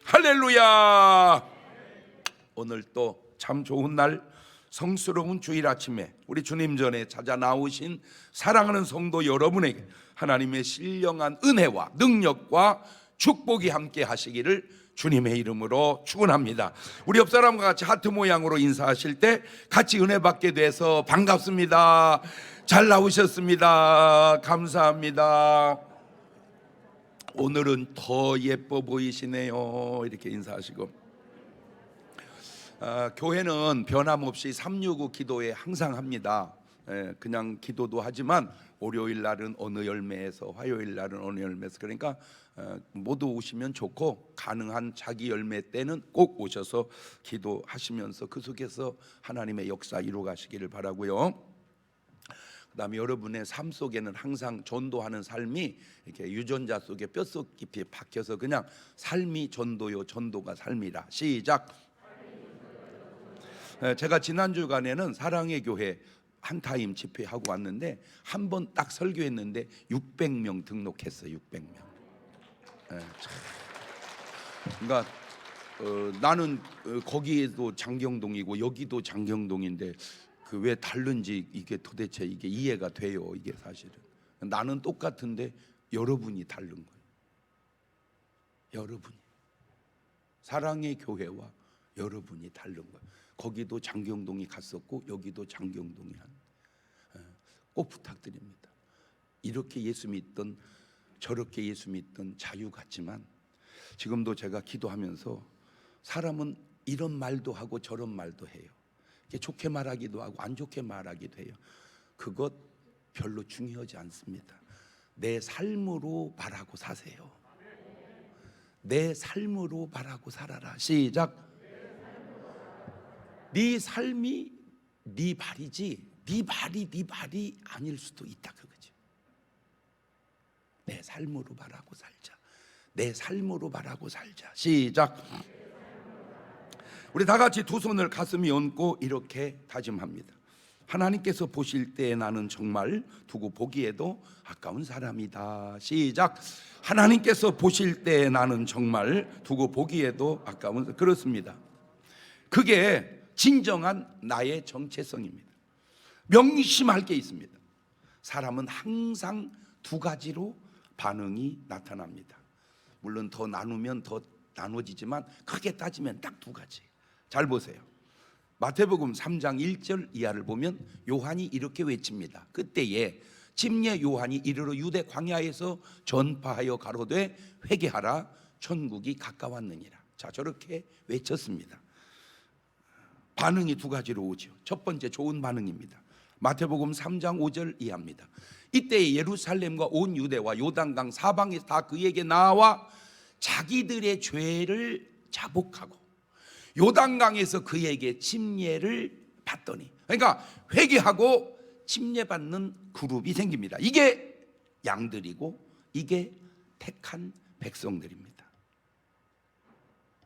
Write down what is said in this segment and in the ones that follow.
할렐루야. 오늘 또 참 좋은 날, 성스러운 주일 아침에 우리 주님 전에 찾아 나오신 사랑하는 성도 여러분에게 하나님의 신령한 은혜와 능력과 축복이 함께 하시기를 주님의 이름으로 축원합니다. 우리 옆 사람과 같이 하트 모양으로 인사하실 때 같이 은혜 받게 돼서 반갑습니다. 잘 나오셨습니다. 감사합니다. 오늘은 더 예뻐 보이시네요. 이렇게 인사하시고, 교회는 변함없이 365 기도회 항상 합니다. 그냥 기도도 하지만 월요일 날은 어느 열매에서, 화요일 날은 어느 열매에서, 그러니까 모두 오시면 좋고 가능한 자기 열매 때는 꼭 오셔서 기도하시면서 그 속에서 하나님의 역사 이루어 가시기를 바라고요. 그다음에 여러분의 삶 속에는 항상 전도하는 삶이 이렇게 유전자 속에 뼛속 깊이 박혀서 그냥 삶이 전도요, 전도가 삶이라. 시작. 제가 지난 주간에는 사랑의 교회 한 타임 집회하고 왔는데 한 번 딱 설교했는데 600명 등록했어요. 600명. 그러니까 나는 거기에도 장경동이고 여기도 장경동인데 그 왜 다른지 이게 도대체 이게 이해가 돼요. 이게 사실은 나는 똑같은데 여러분이 다른 거예요. 여러분이, 사랑의 교회와 여러분이 다른 거예요. 거기도 장경동이 갔었고 여기도 장경동이 꼭 부탁드립니다. 이렇게 예수 믿던 저렇게 예수 믿던 자유 같지만 지금도 제가 기도하면서 사람은 이런 말도 하고 저런 말도 해요. 좋게 말하기도 하고 안 좋게 말하기도 해요. 그것 별로 중요하지 않습니다. 내 삶으로 말하고 사세요. 내 삶으로 말하고 살아라. 시작. 네 삶이 네 말이지 네 말이 아닐 수도 있다 그거죠. 내 삶으로 말하고 살자. 내 삶으로 말하고 살자. 시작. 우리 다 같이 두 손을 가슴에 얹고 이렇게 다짐합니다. 하나님께서 보실 때 나는 정말 두고 보기에도 아까운 사람이다. 시작. 하나님께서 보실 때 나는 정말 두고 보기에도 아까운, 그렇습니다. 그게 진정한 나의 정체성입니다. 명심할 게 있습니다. 사람은 항상 두 가지로 반응이 나타납니다. 물론 더 나누면 더 나눠지지만 크게 따지면 딱 두 가지. 잘 보세요. 마태복음 3장 1절 이하를 보면 요한이 이렇게 외칩니다. 그때에 침례 요한이 이르러 유대 광야에서 전파하여 가로되 회개하라 천국이 가까웠느니라. 자, 저렇게 외쳤습니다. 반응이 두 가지로 오죠. 첫 번째 좋은 반응입니다. 마태복음 3장 5절 이하입니다. 이때 예루살렘과 온 유대와 요단강 사방에서 다 그에게 나와 자기들의 죄를 자복하고 요단강에서 그에게 침례를 받더니, 그러니까 회개하고 침례받는 그룹이 생깁니다. 이게 양들이고 이게 택한 백성들입니다.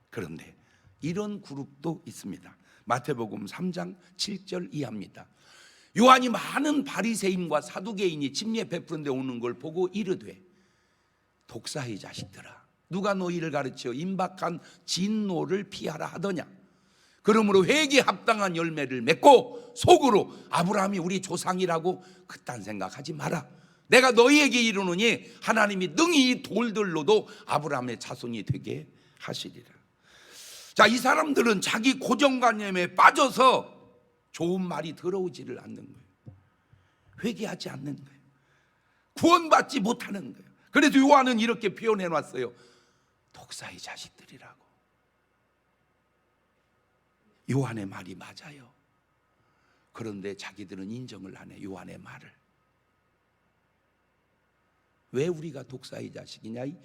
그런데 이런 그룹도 있습니다. 마태복음 3장 7절 이하입니다. 요한이 많은 바리새인과 사두개인이 침례 베푸는 데 오는 걸 보고 이르되 독사의 자식들아, 누가 너희를 가르쳐 임박한 진노를 피하라 하더냐. 그러므로 회개에 합당한 열매를 맺고 속으로 아브라함이 우리 조상이라고 그딴 생각하지 마라. 내가 너희에게 이르노니 하나님이 능히 이 돌들로도 아브라함의 자손이 되게 하시리라. 자, 이 사람들은 자기 고정관념에 빠져서 좋은 말이 들어오지를 않는 거예요. 회개하지 않는 거예요. 구원받지 못하는 거예요. 그래서 요한은 이렇게 표현해 놨어요. 독사의 자식들이라고. 요한의 말이 맞아요. 그런데 자기들은 인정을 안 해. 요한의 말을. 왜 우리가 독사의 자식이냐, 이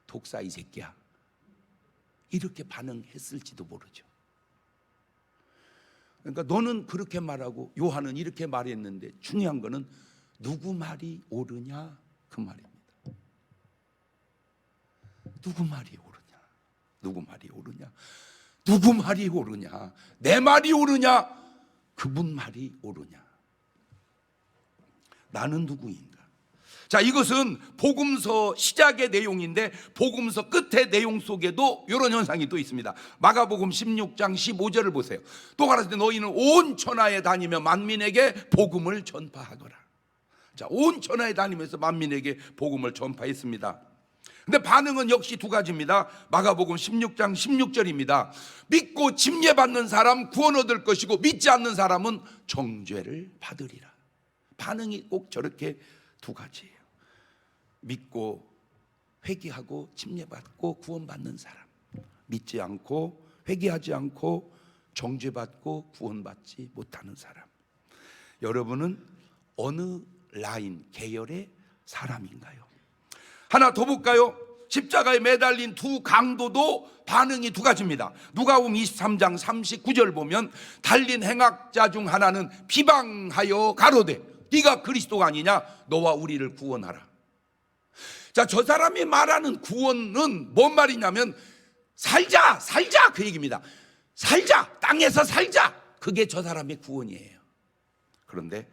독사의 새끼야, 이렇게 반응했을지도 모르죠. 그러니까 너는 그렇게 말하고 요한은 이렇게 말했는데 중요한 거는 누구 말이 옳으냐 그 말입니다. 누구 말이 옳으냐, 누구 말이 옳으냐, 누구 말이 옳으냐, 내 말이 옳으냐, 그분 말이 옳으냐. 나는 누구인가? 자, 이것은 복음서 시작의 내용인데 복음서 끝의 내용 속에도 이런 현상이 또 있습니다. 마가복음 16장 15절을 보세요. 또 가라사대 너희는 온 천하에 다니며 만민에게 복음을 전파하거라. 자, 온 천하에 다니면서 만민에게 복음을 전파했습니다. 근데 반응은 역시 두 가지입니다. 마가복음 16장 16절입니다. 믿고 침례받는 사람 구원 얻을 것이고 믿지 않는 사람은 정죄를 받으리라. 반응이 꼭 저렇게 두 가지예요. 믿고 회개하고 침례받고 구원받는 사람, 믿지 않고 회개하지 않고 정죄받고 구원받지 못하는 사람. 여러분은 어느 라인, 계열의 사람인가요? 하나 더 볼까요? 십자가에 매달린 두 강도도 반응이 두 가지입니다. 누가복음 23장 39절 보면 달린 행악자 중 하나는 비방하여 가로되 네가 그리스도가 아니냐? 너와 우리를 구원하라. 자, 저 사람이 말하는 구원은 뭔 말이냐면 살자 그 얘기입니다. 살자, 땅에서 살자. 그게 저 사람의 구원이에요. 그런데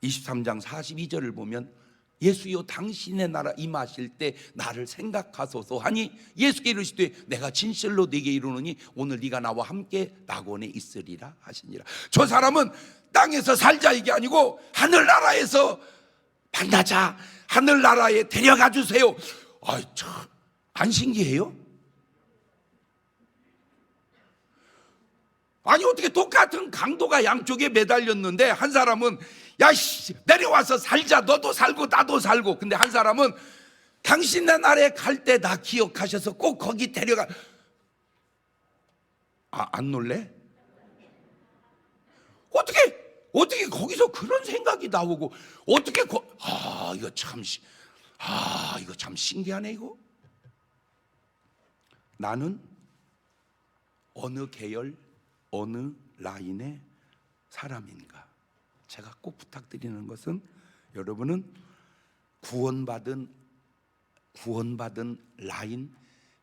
23장 42절을 보면 예수여 당신의 나라 임하실 때 나를 생각하소서 하니 예수께 이르시되 내가 진실로 네게 이르노니 오늘 네가 나와 함께 낙원에 있으리라 하시니라. 저 사람은 땅에서 살자 이게 아니고 하늘나라에서 만나자, 하늘나라에 데려가 주세요. 안 신기해요? 아니 어떻게 똑같은 강도가 양쪽에 매달렸는데 한 사람은 야 내려와서 살자, 너도 살고 나도 살고. 근데 한 사람은 당신네 나라에 갈 때 나 기억하셔서 꼭 거기 데려가. 안 놀래? 어떻게 거기서 그런 생각이 나오고 어떻게 이거 참 신기하네. 이거 나는 어느 계열 어느 라인의 사람인가? 제가 꼭 부탁드리는 것은 여러분은 구원받은 라인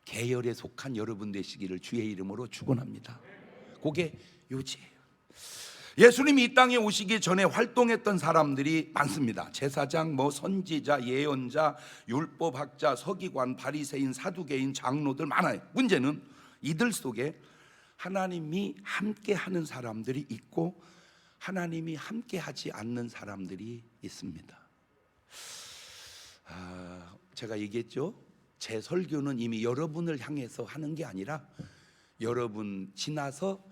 계열에 속한 여러분 되시기를 주의 이름으로 축원합니다. 그게 요지예요. 예수님이 이 땅에 오시기 전에 활동했던 사람들이 많습니다. 제사장, 선지자, 예언자, 율법학자, 서기관, 바리새인, 사두개인, 장로들 많아요. 문제는 이들 속에 하나님이 함께하는 사람들이 있고 하나님이 함께하지 않는 사람들이 있습니다. 제가 얘기했죠. 제 설교는 이미 여러분을 향해서 하는 게 아니라 여러분 지나서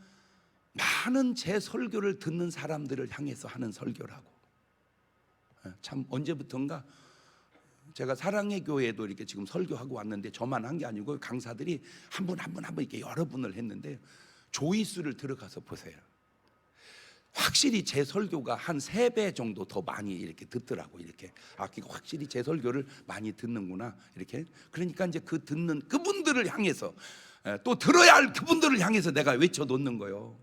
많은 제 설교를 듣는 사람들을 향해서 하는 설교라고. 참 언제부턴가 제가 사랑의 교회에도 이렇게 지금 설교하고 왔는데 저만 한 게 아니고 강사들이 한 분 이렇게 여러 분을 했는데 조회수를 들어가서 보세요. 확실히 제 설교가 한 3배 정도 더 많이 이렇게 듣더라고. 이렇게 확실히 제 설교를 많이 듣는구나 이렇게. 그러니까 이제 그 듣는 그분들을 향해서 또 들어야 할 그분들을 향해서 내가 외쳐놓는 거예요.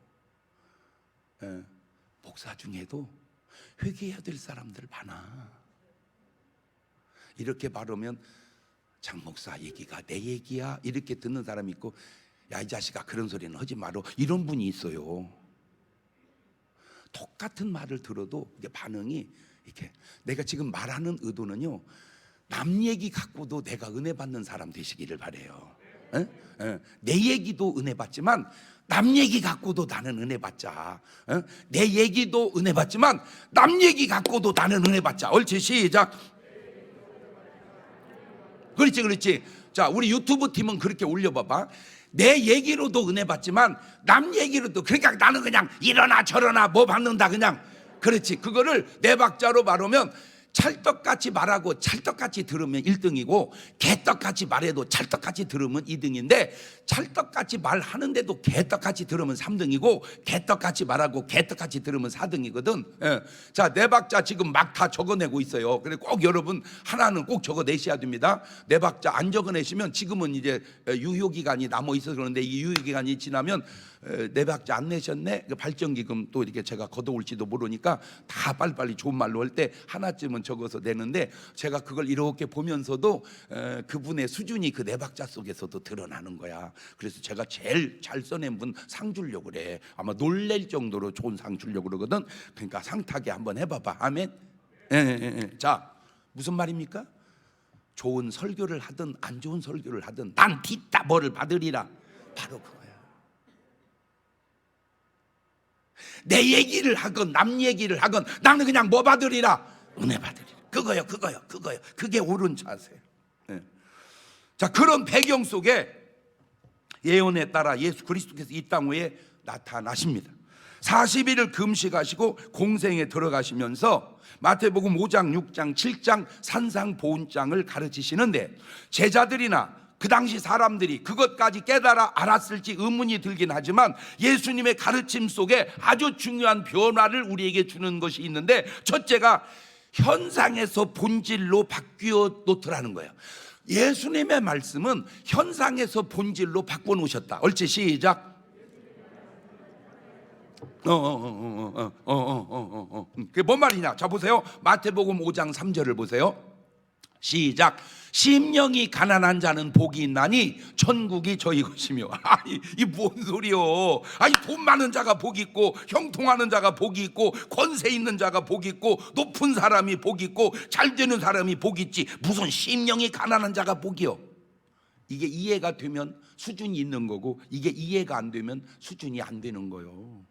목사 중에도 회개해야 될 사람들 많아. 이렇게 말하면 장 목사 얘기가 내 얘기야 이렇게 듣는 사람이 있고, 야 이 자식아 그런 소리는 하지 마라 이런 분이 있어요. 똑같은 말을 들어도 이게 반응이 이렇게. 내가 지금 말하는 의도는요, 남 얘기 갖고도 내가 은혜 받는 사람 되시기를 바래요. 내 얘기도 은혜 받지만 남 얘기 갖고도 나는 은혜 받자. 내 얘기도 은혜 받지만 남 얘기 갖고도 나는 은혜 받자. 옳지, 시작. 그렇지. 자, 우리 유튜브 팀은 그렇게 올려봐봐. 내 얘기로도 은혜 받지만 남 얘기로도. 그러니까 나는 그냥 이러나 저러나 뭐 받는다 그냥. 그렇지. 그거를 내 박자로 말하면 찰떡같이 말하고 찰떡같이 들으면 1등이고 개떡같이 말해도 찰떡같이 들으면 2등인데 찰떡같이 말하는데도 개떡같이 들으면 3등이고 개떡같이 말하고 개떡같이 들으면 4등이거든. 자, 네 박자 지금 막 다 적어내고 있어요. 그래서 꼭 여러분 하나는 꼭 적어내셔야 됩니다. 네 박자 안 적어내시면 지금은 이제 유효기간이 남아있어서 그러는데 이 유효기간이 지나면 네 박자 안 내셨네? 발전기금 또 이렇게 제가 걷어올지도 모르니까 다 빨리빨리 좋은 말로 할 때 하나쯤은 적어서 내는데, 제가 그걸 이렇게 보면서도 그분의 수준이 그 네 박자 속에서도 드러나는 거야. 그래서 제가 제일 잘 써낸 분 상 주려고 그래. 아마 놀랄 정도로 좋은 상 주려고 그러거든. 그러니까 상 타게 한번 해봐봐. 아멘. 자, 무슨 말입니까? 좋은 설교를 하든 안 좋은 설교를 하든 난 뒤따 뭐를 받으리라. 바로 그거야. 내 얘기를 하건 남 얘기를 하건 나는 그냥 뭐 받으리라? 은혜 받으리라. 그거요. 그게 옳은 자세예요. 네. 자, 그런 배경 속에 예언에 따라 예수 그리스도께서 이 땅 위에 나타나십니다. 40일을 금식하시고 공생에 들어가시면서 마태복음 5장, 6장, 7장 산상보훈장을 가르치시는데 제자들이나 그 당시 사람들이 그것까지 깨달아 알았을지 의문이 들긴 하지만 예수님의 가르침 속에 아주 중요한 변화를 우리에게 주는 것이 있는데, 첫째가 현상에서 본질로 바뀌어 놓더라는 거예요. 예수님의 말씀은 현상에서 본질로 바꿔 놓으셨다. 옳지, 시작. 그게 뭔 말이냐? 자, 보세요. 마태복음 5장 3절을 보세요. 시작. 심령이 가난한 자는 복이 있나니 천국이 저희 것이며. 아니, 이 뭔 소리요? 아니, 돈 많은 자가 복이 있고 형통하는 자가 복이 있고 권세 있는 자가 복이 있고 높은 사람이 복이 있고 잘 되는 사람이 복이 있지, 무슨 심령이 가난한 자가 복이요? 이게 이해가 되면 수준이 있는 거고, 이게 이해가 안 되면 수준이 안 되는 거예요.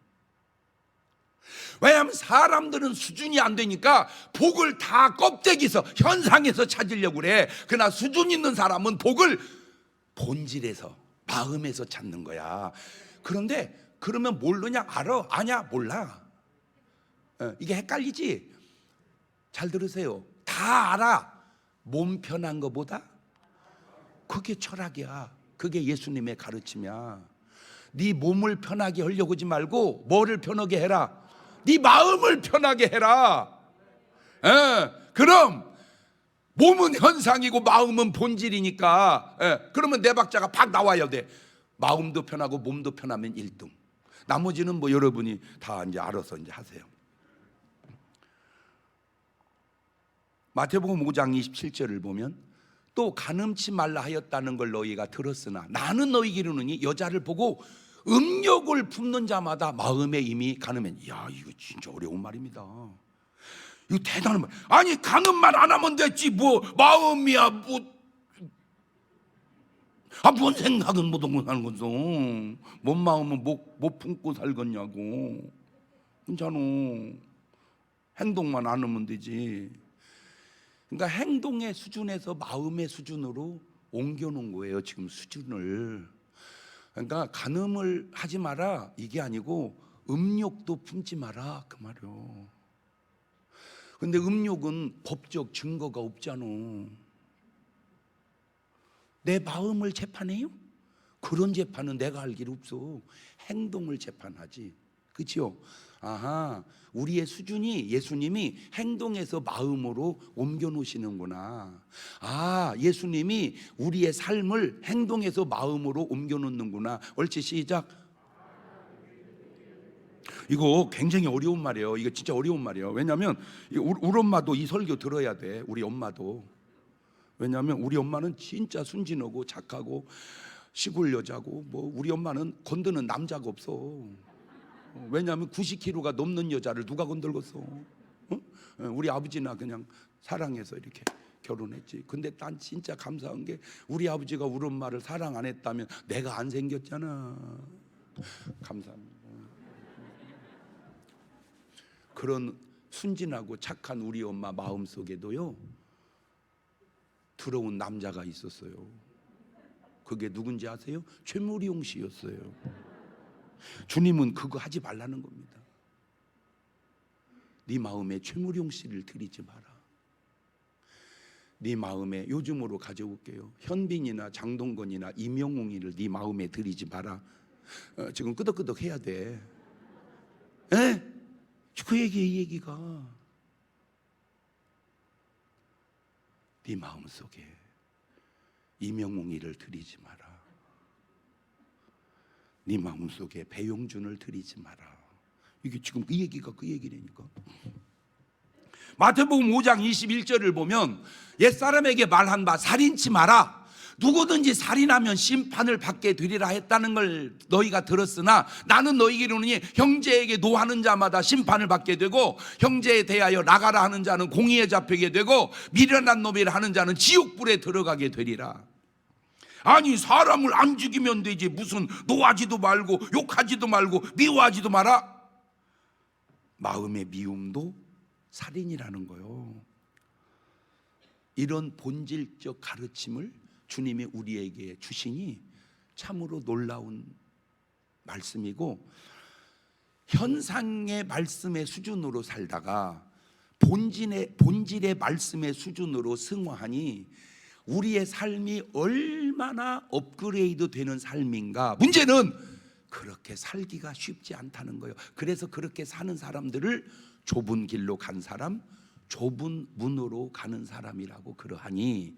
왜냐하면 사람들은 수준이 안 되니까 복을 다 껍데기에서 현상에서 찾으려고 그래. 그러나 수준 있는 사람은 복을 본질에서, 마음에서 찾는 거야. 그런데 그러면 모르냐? 알아? 아냐? 몰라. 이게 헷갈리지? 잘 들으세요. 다 알아. 몸 편한 것보다 그게 철학이야. 그게 예수님의 가르침이야. 네 몸을 편하게 하려고 하지 말고 뭐를 편하게 해라? 네 마음을 편하게 해라. 그럼 몸은 현상이고 마음은 본질이니까, 그러면 네 박자가 팍 나와야 돼. 마음도 편하고 몸도 편하면 1등. 나머지는 뭐 여러분이 다 이제 알아서 이제 하세요. 마태복음 5장 27절을 보면 또 간음치 말라 하였다는 걸 너희가 들었으나 나는 너희에게 이르노니 여자를 보고 음욕을 품는 자마다 마음에 이미 간음해. 야, 이거 진짜 어려운 말입니다. 이거 대단한 말. 아니, 간음만 안 하면 됐지 뭐 마음이야 뭔 생각은 못 하고 사는 거죠. 뭔 마음은 못 품고 살겠냐고. 괜찮아. 행동만 안 하면 되지. 그러니까 행동의 수준에서 마음의 수준으로 옮겨놓은 거예요, 지금 수준을. 그러니까 간음을 하지 마라 이게 아니고 음욕도 품지 마라 그 말이요. 근데 음욕은 법적 증거가 없잖아. 내 마음을 재판해요? 그런 재판은 내가 알기로 없어. 행동을 재판하지. 그렇죠? 아하, 우리의 수준이 예수님이 행동에서 마음으로 옮겨 놓으시는구나. 아, 예수님이 우리의 삶을 행동에서 마음으로 옮겨 놓는구나. 옳지, 시작. 이거 굉장히 어려운 말이에요. 이거 진짜 어려운 말이에요. 왜냐하면 우리 엄마도 이 설교 들어야 돼. 우리 엄마도. 왜냐하면 우리 엄마는 진짜 순진하고 착하고 시골 여자고, 뭐 우리 엄마는 건드는 남자가 없어. 왜냐하면 90kg가 넘는 여자를 누가 건들겠어? 우리 아버지나 그냥 사랑해서 이렇게 결혼했지. 근데 난 진짜 감사한 게 우리 아버지가 우리 엄마를 사랑 안 했다면 내가 안 생겼잖아. 감사합니다. 그런 순진하고 착한 우리 엄마 마음속에도요 들어온 남자가 있었어요. 그게 누군지 아세요? 최무리용 씨였어요. 주님은 그거 하지 말라는 겁니다. 네 마음에 최무룡 씨를 들이지 마라. 네 마음에, 요즘으로 가져올게요, 현빈이나 장동건이나 임영웅이를 네 마음에 들이지 마라. 지금 끄덕끄덕 해야 돼. 그 얘기, 이 얘기가 네 마음속에 임영웅이를 들이지 마라. 네 마음속에 배용준을 들이지 마라. 이게 지금 그 얘기가 그 얘기라니까. 마태복음 5장 21절을 보면 옛사람에게 말한 바 살인치 마라. 누구든지 살인하면 심판을 받게 되리라 했다는 걸 너희가 들었으나 나는 너희에게 이르노니 형제에게 노하는 자마다 심판을 받게 되고 형제에 대하여 나가라 하는 자는 공의에 잡히게 되고 미련한 놈이라 하는 자는 지옥불에 들어가게 되리라. 아니, 사람을 안 죽이면 되지, 무슨 노하지도 말고 욕하지도 말고 미워하지도 마라. 마음의 미움도 살인이라는 거요. 이런 본질적 가르침을 주님이 우리에게 주시니 참으로 놀라운 말씀이고, 현상의 말씀의 수준으로 살다가 본질의 말씀의 수준으로 승화하니 우리의 삶이 얼마나 업그레이드 되는 삶인가. 문제는 그렇게 살기가 쉽지 않다는 거예요. 그래서 그렇게 사는 사람들을 좁은 길로 간 사람, 좁은 문으로 가는 사람이라고 그러하니,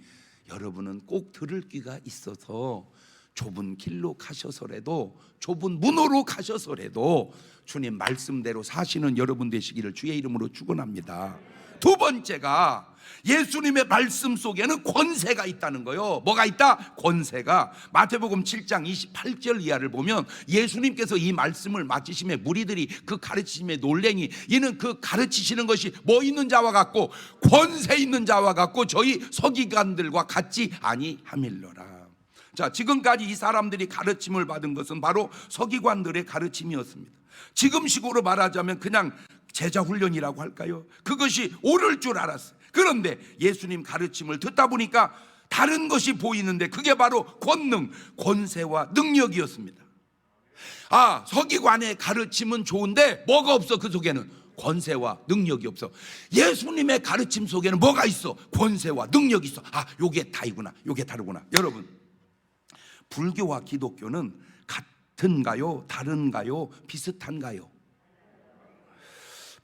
여러분은 꼭 들을 귀가 있어서 좁은 길로 가셔서라도, 좁은 문으로 가셔서라도 주님 말씀대로 사시는 여러분 되시기를 주의 이름으로 축원합니다. 두 번째가 예수님의 말씀 속에는 권세가 있다는 거예요. 뭐가 있다? 권세가. 마태복음 7장 28절 이하를 보면 예수님께서 이 말씀을 마치심에 무리들이 그 가르치심에 놀래니 이는 그 가르치시는 것이 뭐 있는 자와 같고 권세 있는 자와 같고 저희 서기관들과 같지 아니함일러라. 자, 지금까지 이 사람들이 가르침을 받은 것은 바로 서기관들의 가르침이었습니다. 지금식으로 말하자면 그냥 제자 훈련이라고 할까요? 그것이 옳을 줄 알았어요. 그런데 예수님 가르침을 듣다 보니까 다른 것이 보이는데 그게 바로 권능, 권세와 능력이었습니다. 아, 서기관의 가르침은 좋은데 뭐가 없어? 그 속에는 권세와 능력이 없어. 예수님의 가르침 속에는 뭐가 있어? 권세와 능력이 있어. 아, 요게 다이구나, 요게 다르구나. 여러분, 불교와 기독교는 같은가요? 다른가요? 비슷한가요?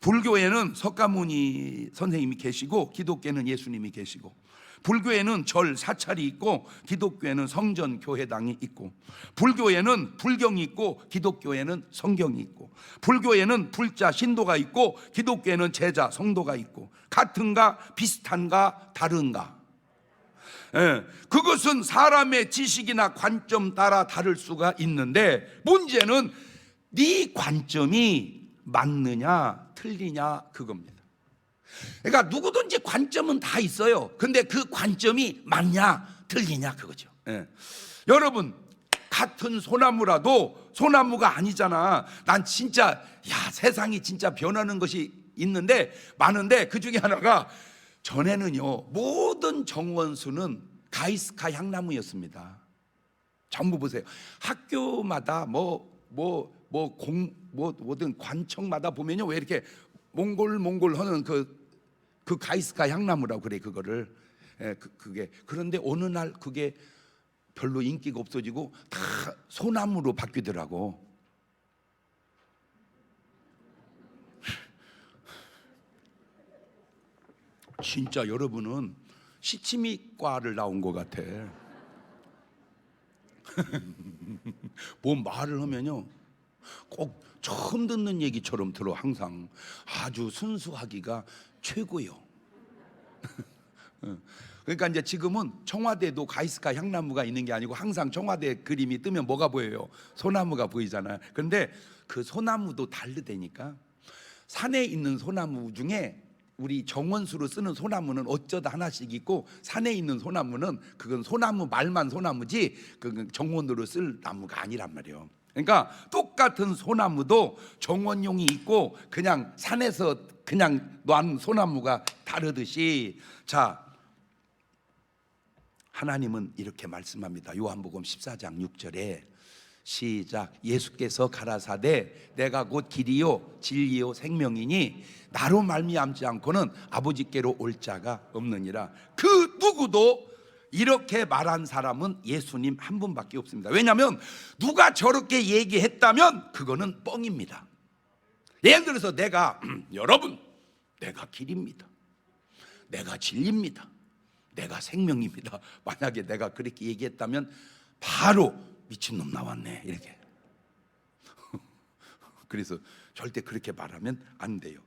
불교에는 석가모니 선생님이 계시고 기독교에는 예수님이 계시고, 불교에는 절 사찰이 있고 기독교에는 성전 교회당이 있고, 불교에는 불경이 있고 기독교에는 성경이 있고, 불교에는 불자 신도가 있고 기독교에는 제자 성도가 있고, 같은가 비슷한가 다른가? 그것은 사람의 지식이나 관점 따라 다를 수가 있는데, 문제는 네 관점이 맞느냐 틀리냐 그겁니다. 그러니까 누구든지 관점은 다 있어요. 근데 그 관점이 맞냐 틀리냐 그거죠. 여러분, 같은 소나무라도 소나무가 아니잖아. 난 진짜 세상이 진짜 변하는 것이 있는데 많은데, 그 중에 하나가, 전에는요 모든 정원수는 가이스카 향나무였습니다. 전부 보세요. 학교마다 뭐든 관청마다 보면요, 왜 이렇게 몽골 하는 그 가이스카 향나무라고 그래, 그거를. 그게. 그런데 어느 날 그게 별로 인기가 없어지고 다 소나무로 바뀌더라고. 진짜 여러분은 시치미과를 나온 것 같아. 뭐 말을 하면요 꼭 처음 듣는 얘기처럼 들어. 항상 아주 순수하기가 최고요. 그러니까 이제 지금은 청와대도 가이스카 향나무가 있는 게 아니고 항상 청와대 그림이 뜨면 뭐가 보여요? 소나무가 보이잖아요. 그런데 그 소나무도 다르다니까. 산에 있는 소나무 중에 우리 정원수로 쓰는 소나무는 어쩌다 하나씩 있고, 산에 있는 소나무는 그건 소나무 말만 소나무지 그건 정원으로 쓸 나무가 아니란 말이에요. 그러니까 똑같은 소나무도 정원용이 있고 그냥 산에서 그냥 놓은 소나무가 다르듯이, 자, 하나님은 이렇게 말씀합니다. 요한복음 14장 6절에 시작. 예수께서 가라사대 내가 곧 길이요 진리요 생명이니 나로 말미암지 않고는 아버지께로 올 자가 없느니라. 그 누구도 이렇게 말한 사람은 예수님 한 분밖에 없습니다. 왜냐하면 누가 저렇게 얘기했다면 그거는 뻥입니다. 예를 들어서 내가 여러분, 내가 길입니다, 내가 진리입니다, 내가 생명입니다. 만약에 내가 그렇게 얘기했다면 바로 미친놈 나왔네 이렇게. 그래서 절대 그렇게 말하면 안 돼요.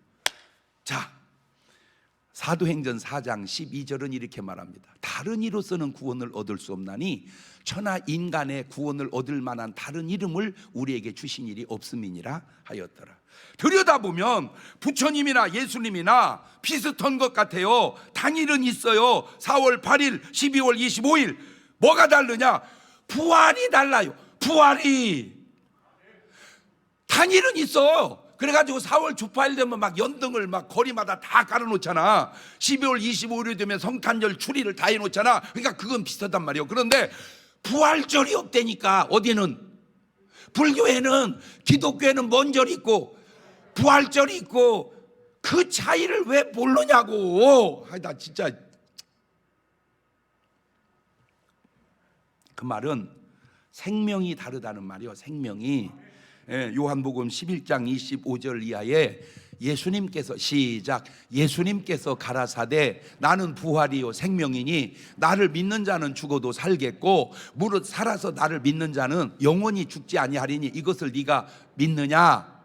자, 사도행전 4장 12절은 이렇게 말합니다. 다른 이로서는 구원을 얻을 수 없나니 천하 인간의 구원을 얻을 만한 다른 이름을 우리에게 주신 일이 없음이니라 하였더라. 들여다보면 부처님이나 예수님이나 비슷한 것 같아요. 당일은 있어요. 4월 8일, 12월 25일. 뭐가 다르냐? 부활이 달라요. 부활이. 당일은 있어. 그래가지고 4월 주파일 되면 막 연등을 막 거리마다 다 깔아놓잖아. 12월 25일이 되면 성탄절 추리를 다 해놓잖아. 그러니까 그건 비슷하단 말이에요. 그런데 부활절이 없다니까. 어디는? 불교에는, 기독교에는 뭔 절이 있고 부활절이 있고, 그 차이를 왜 모르냐고. 나 진짜. 그 말은 생명이 다르다는 말이요. 생명이. 요한복음 11장 25절 이하에 예수님께서, 시작, 예수님께서 가라사대 나는 부활이요 생명이니 나를 믿는 자는 죽어도 살겠고 무릇 살아서 나를 믿는 자는 영원히 죽지 아니하리니 이것을 네가 믿느냐?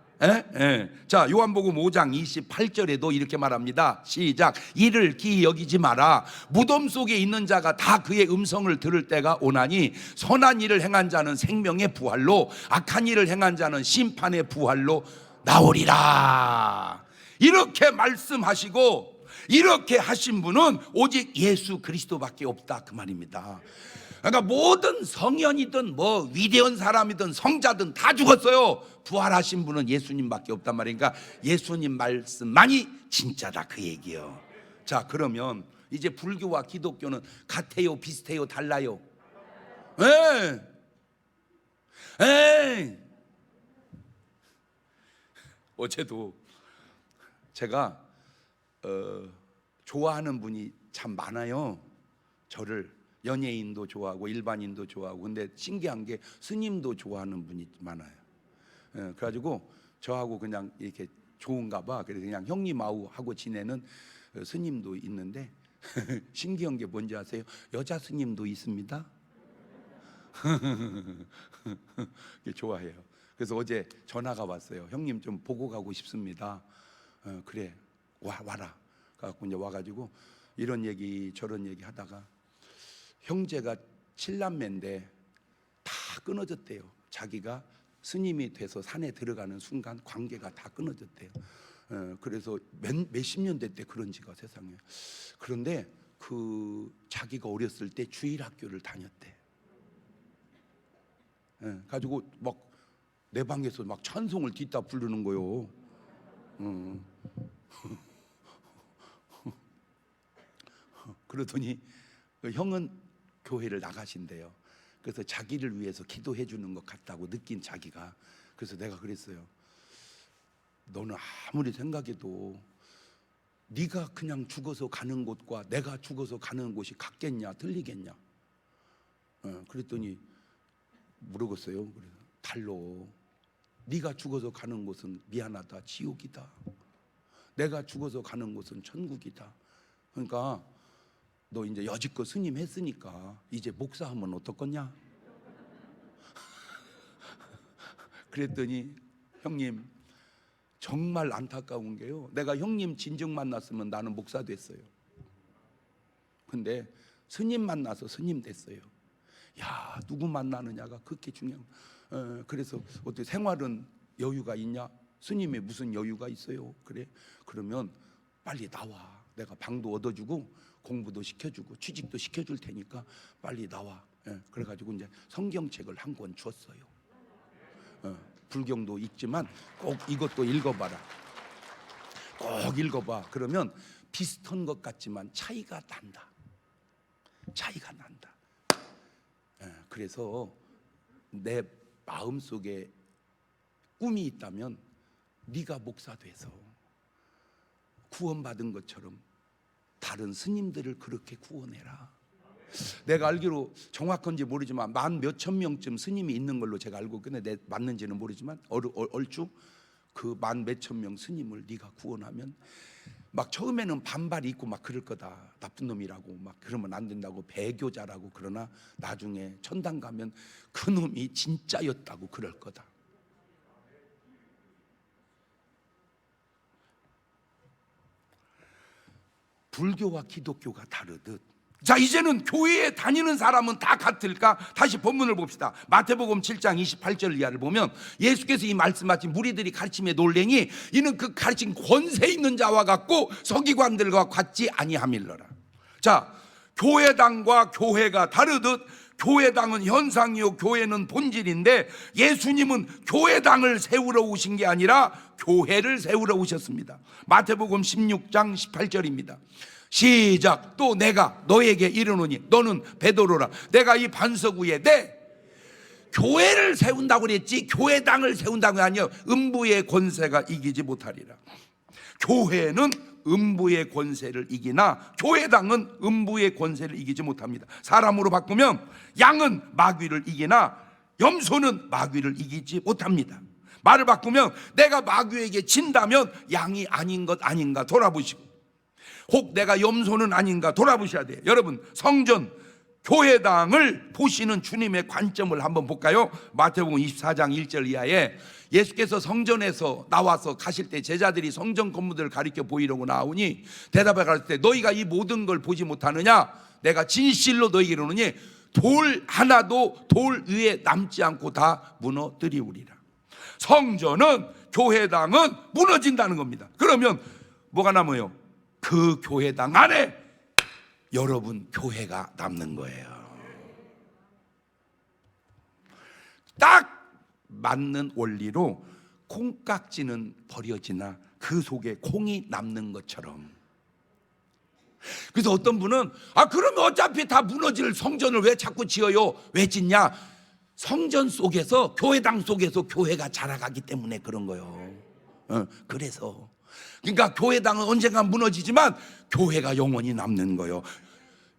자, 요한복음 5장 28절에도 이렇게 말합니다. 시작, 이를 기이 여기지 마라. 무덤 속에 있는 자가 다 그의 음성을 들을 때가 오나니 선한 일을 행한 자는 생명의 부활로 악한 일을 행한 자는 심판의 부활로 나오리라. 이렇게 말씀하시고 이렇게 하신 분은 오직 예수 그리스도밖에 없다, 그 말입니다. 그러니까 모든 성현이든 뭐 위대한 사람이든 성자든 다 죽었어요. 부활하신 분은 예수님밖에 없단 말이니까 예수님 말씀만이 진짜다, 그 얘기요. 자, 그러면 이제 불교와 기독교는 같아요, 비슷해요, 달라요? 어제도 제가 좋아하는 분이 참 많아요. 저를 연예인도 좋아하고 일반인도 좋아하고. 근데 신기한 게 스님도 좋아하는 분이 많아요. 그래가지고 저하고 그냥 이렇게 좋은가 봐. 그래서 그냥 형님 아우 하고 지내는 스님도 있는데 신기한 게 뭔지 아세요? 여자 스님도 있습니다. 좋아해요. 그래서 어제 전화가 왔어요. 형님 좀 보고 가고 싶습니다. 그래, 와라. 그래갖고 이제 와가지고 이런 얘기 저런 얘기 하다가 형제가 7남매인데 다 끊어졌대요. 자기가 스님이 돼서 산에 들어가는 순간 관계가 다 끊어졌대요. 그래서 몇십 년 됐대, 그런 지가, 세상에. 그런데 그 자기가 어렸을 때 주일학교를 다녔대. 가지고 막 내 방에서 막 찬송을 뒤따 부르는 거요. 그러더니 형은 교회를 나가신대요. 그래서 자기를 위해서 기도해 주는 것 같다고 느낀 자기가. 그래서 내가 그랬어요. 너는 아무리 생각해도 네가 그냥 죽어서 가는 곳과 내가 죽어서 가는 곳이 같겠냐, 틀리겠냐? 그랬더니 물어봤어요. 그래서 달로. 네가 죽어서 가는 곳은 미안하다, 지옥이다. 내가 죽어서 가는 곳은 천국이다. 그러니까 너 이제 여지껏 스님 했으니까 이제 목사하면 어떻겠냐? 그랬더니 형님, 정말 안타까운 게요, 내가 형님 진정 만났으면 나는 목사 됐어요. 근데 스님 만나서 스님 됐어요. 야, 누구 만나느냐가 그렇게 중요한. 그래서 어떻게 생활은 여유가 있냐? 스님이 무슨 여유가 있어요? 그래? 그러면 빨리 나와. 내가 방도 얻어주고 공부도 시켜주고 취직도 시켜줄 테니까 빨리 나와. 그래가지고 이제 성경책을 한 권 줬어요. 불경도 읽지만 꼭 이것도 읽어봐라. 꼭 읽어봐. 그러면 비슷한 것 같지만 차이가 난다. 차이가 난다. 그래서 내 마음속에 꿈이 있다면 네가 목사 돼서 구원받은 것처럼 다른 스님들을 그렇게 구원해라. 내가 알기로 정확한지 모르지만 만 몇천 명쯤 스님이 있는 걸로 제가 알고 있는데 내 맞는지는 모르지만 얼추 그 만 몇천 명 스님을 네가 구원하면, 막 처음에는 반발이 있고 막 그럴 거다. 나쁜 놈이라고 막 그러면 안 된다고 배교자라고. 그러나 나중에 천당 가면 그 놈이 진짜였다고 그럴 거다. 불교와 기독교가 다르듯, 자, 이제는 교회에 다니는 사람은 다 같을까? 다시 본문을 봅시다. 마태복음 7장 28절 이하를 보면 예수께서 이 말씀하신 무리들이 가르침에 놀래니 이는 그 가르침 권세 있는 자와 같고 서기관들과 같지 아니함일러라. 자, 교회당과 교회가 다르듯 교회당은 현상이요 교회는 본질인데, 예수님은 교회당을 세우러 오신 게 아니라 교회를 세우러 오셨습니다. 마태복음 16장 18절입니다. 시작. 또 내가 너에게 이르노니 너는 베드로라. 내가 이 반석 위에 내 교회를 세운다고 그랬지 교회당을 세운다고 아니요. 음부의 권세가 이기지 못하리라. 교회는 음부의 권세를 이기나 교회당은 음부의 권세를 이기지 못합니다. 사람으로 바꾸면 양은 마귀를 이기나 염소는 마귀를 이기지 못합니다. 말을 바꾸면 내가 마귀에게 진다면 양이 아닌 것 아닌가 돌아보시고, 혹 내가 염소는 아닌가 돌아보셔야 돼요. 여러분, 성전 교회당을 보시는 주님의 관점을 한번 볼까요? 마태복음 24장 1절 이하에 예수께서 성전에서 나와서 가실 때 제자들이 성전 건물들을 가리켜 보이려고 나오니 대답해 가르칠 때 너희가 이 모든 걸 보지 못하느냐? 내가 진실로 너희에게 이르노니 돌 하나도 돌 위에 남지 않고 다 무너뜨리우리라. 성전은 교회당은 무너진다는 겁니다. 그러면 뭐가 남아요? 그 교회당 안에 여러분 교회가 남는 거예요. 딱 맞는 원리로 콩깍지는 버려지나 그 속에 콩이 남는 것처럼. 그래서 어떤 분은 그러면 어차피 다 무너질 성전을 왜 자꾸 지어요? 왜 짓냐? 성전 속에서 교회당 속에서 교회가 자라가기 때문에 그런 거예요. 그래서 그러니까 교회당은 언젠가 무너지지만 교회가 영원히 남는 거예요.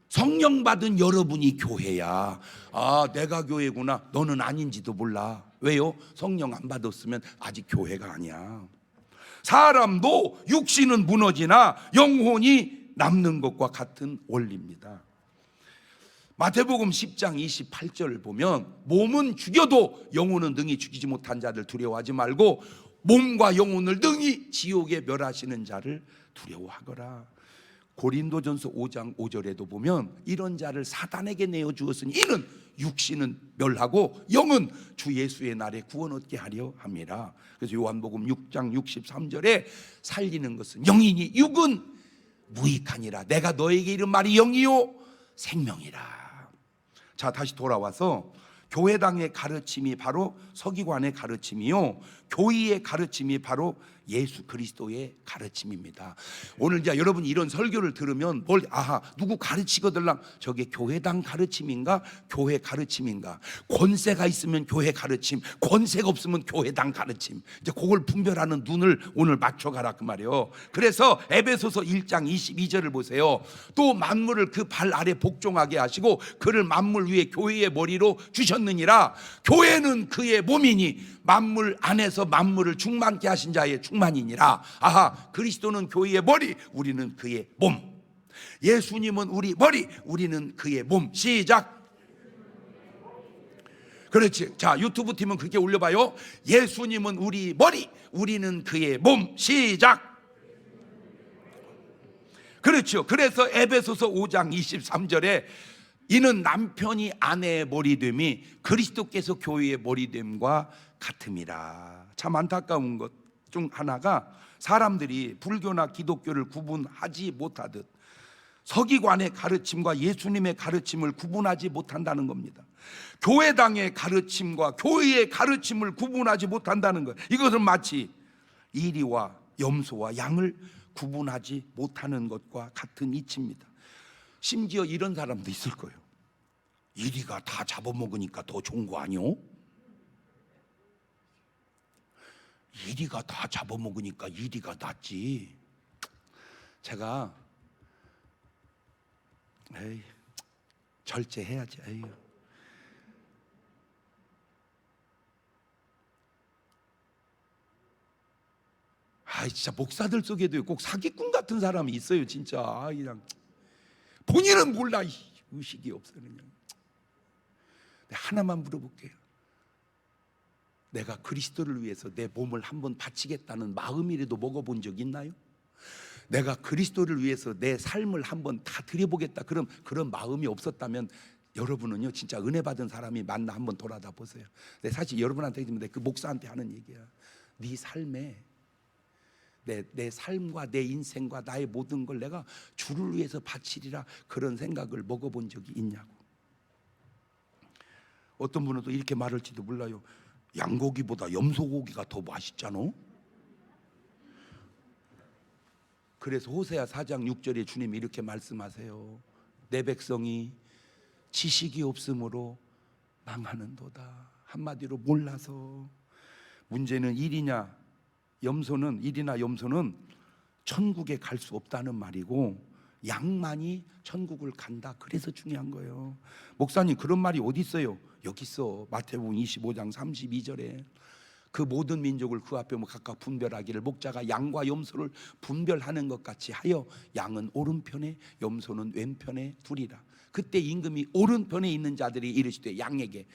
성령 받은 여러분이 교회야. 내가 교회구나. 너는 아닌지도 몰라. 왜요? 성령 안 받았으면 아직 교회가 아니야. 사람도 육신은 무너지나 영혼이 남는 것과 같은 원리입니다. 마태복음 10장 28절을 보면 몸은 죽여도 영혼은 능히 죽이지 못한 자들 두려워하지 말고 몸과 영혼을 능히 지옥에 멸하시는 자를 두려워하거라. 고린도전서 5장 5절에도 보면 이런 자를 사단에게 내어주었으니 이는 육신은 멸하고 영은 주 예수의 날에 구원 얻게 하려 함이라. 그래서 요한복음 6장 63절에 살리는 것은 영이니 육은 무익하니라. 내가 너에게 이른 말이 영이요 생명이라. 자, 다시 돌아와서 교회당의 가르침이 바로 서기관의 가르침이요, 교의의 가르침이 바로 예수 그리스도의 가르침입니다. 오늘 이제 여러분이 이런 설교를 들으면 누구 가르치거들랑 저게 교회당 가르침인가 교회 가르침인가, 권세가 있으면 교회 가르침, 권세가 없으면 교회당 가르침, 이제 그걸 분별하는 눈을 오늘 맞춰가라 그 말이에요. 그래서 에베소서 1장 22절을 보세요. 또 만물을 그 발 아래 복종하게 하시고 그를 만물 위에 교회의 머리로 주셨느니라. 교회는 그의 몸이니 만물 안에서 만물을 충만케 하신 자의 충만이니라. 그리스도는 교회의 머리, 우리는 그의 몸. 예수님은 우리 머리, 우리는 그의 몸. 시작. 그렇지. 자, 유튜브 팀은 그렇게 올려봐요. 예수님은 우리 머리, 우리는 그의 몸. 시작. 그렇죠. 그래서 에베소서 5장 23절에 이는 남편이 아내의 머리됨이 그리스도께서 교회의 머리됨과 같음이라. 참 안타까운 것 중 하나가 사람들이 불교나 기독교를 구분하지 못하듯 서기관의 가르침과 예수님의 가르침을 구분하지 못한다는 겁니다. 교회당의 가르침과 교회의 가르침을 구분하지 못한다는 거예요. 이것은 마치 이리와 염소와 양을 구분하지 못하는 것과 같은 이치입니다. 심지어 이런 사람도 있을 거예요. 이리가 다 잡아먹으니까 더 좋은 거 아니요? 이리가 다 잡아먹으니까 이리가 낫지. 제가 절제해야지. 진짜 목사들 속에도 꼭 사기꾼 같은 사람이 있어요. 진짜 그냥 본인은 몰라. 의식이 없어. 그냥 하나만 물어볼게요. 내가 그리스도를 위해서 내 몸을 한번 바치겠다는 마음이라도 먹어본 적 있나요? 내가 그리스도를 위해서 내 삶을 한번 다 드려보겠다, 그런 마음이 없었다면 여러분은요 진짜 은혜 받은 사람이 맞나 한번 돌아다 보세요. 근데 사실 여러분한테 그 목사한테 하는 얘기야. 네 삶에 내 삶과 내 인생과 나의 모든 걸 내가 주를 위해서 바치리라, 그런 생각을 먹어본 적이 있냐고. 어떤 분은 또 이렇게 말할지도 몰라요. 양고기보다 염소고기가 더 맛있잖아. 그래서 호세아 4장 6절에 주님이 이렇게 말씀하세요. 내 백성이 지식이 없으므로 망하는도다. 한마디로 몰라서. 문제는 일이나 염소는 천국에 갈 수 없다는 말이고, 양만이 천국을 간다. 그래서 중요한 거예요. 목사님, 그런 말이 어디 있어요? 여기 있어. 마태복음 25장 32절에 그 모든 민족을 그 앞에 각각 분별하기를 목자가 양과 염소를 분별하는 것 같이 하여 양은 오른편에 염소는 왼편에 두리라. 그때 임금이 오른편에 있는 자들이 이르시되 양에게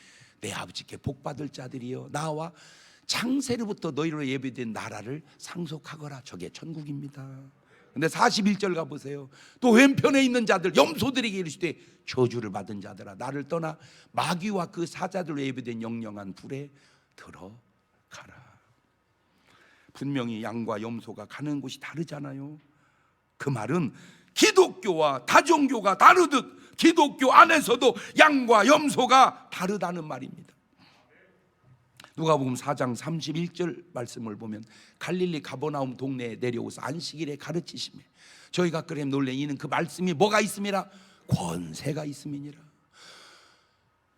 내 아버지께 복받을 자들이여 나와 창세로부터 너희로 예비된 나라를 상속하거라. 저게 천국입니다. 근데 41절 가보세요. 또 왼편에 있는 자들 염소들에게 이르시되 저주를 받은 자들아 나를 떠나 마귀와 그 사자들로 예비된 영영한 불에 들어가라. 분명히 양과 염소가 가는 곳이 다르잖아요. 그 말은 기독교와 다종교가 다르듯 기독교 안에서도 양과 염소가 다르다는 말입니다. 누가복음 4장 31절 말씀을 보면 갈릴리 가버나움 동네에 내려오서 안식일에 가르치시며 저희가 그래 놀래 이는 그 말씀이 뭐가 있음이라? 권세가 있음이니라.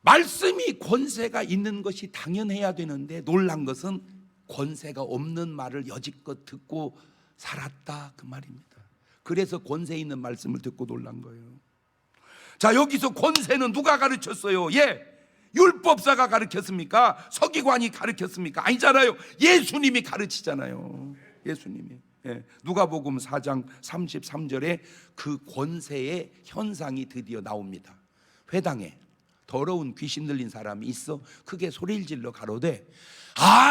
말씀이 권세가 있는 것이 당연해야 되는데 놀란 것은 권세가 없는 말을 여지껏 듣고 살았다, 그 말입니다. 그래서 권세 있는 말씀을 듣고 놀란 거예요. 자, 여기서 권세는 누가 가르쳤어요? 율법사가 가르쳤습니까? 서기관이 가르쳤습니까? 아니잖아요. 예수님이 가르치잖아요. 예수님이. 누가복음 4장 33절에 그 권세의 현상이 드디어 나옵니다. 회당에 더러운 귀신 들린 사람이 있어 크게 소리를 질러 가로되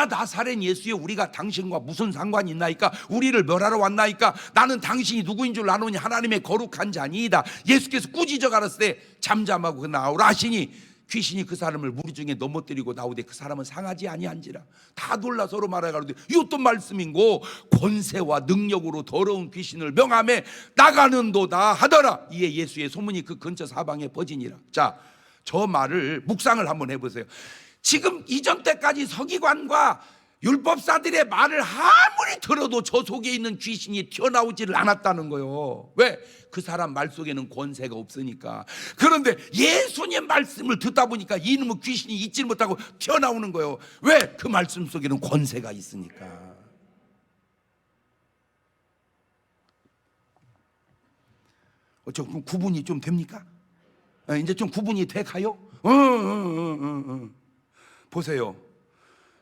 나사렛 예수여 우리가 당신과 무슨 상관이 있나이까? 우리를 멸하러 왔나이까? 나는 당신이 누구인 줄 아노니 하나님의 거룩한 자니이다. 예수께서 꾸짖어 가라사대 때 잠잠하고 나오라 하시니 귀신이 그 사람을 무리 중에 넘어뜨리고 나오되 그 사람은 상하지 아니한지라. 다 놀라 서로 말하가로되 이 어떤 말씀인고? 권세와 능력으로 더러운 귀신을 명함에 나가는도다 하더라. 이에 예수의 소문이 그 근처 사방에 퍼지니라. 자, 저 말을 묵상을 한번 해보세요. 지금 이전 때까지 서기관과 율법사들의 말을 아무리 들어도 저 속에 있는 귀신이 튀어나오지를 않았다는 거예요. 왜? 그 사람 말 속에는 권세가 없으니까. 그런데 예수님 말씀을 듣다 보니까 이놈의 귀신이 잊지 못하고 튀어나오는 거예요. 왜? 그 말씀 속에는 권세가 있으니까. 좀 구분이 좀 됩니까? 이제 좀 구분이 돼 가요? 보세요.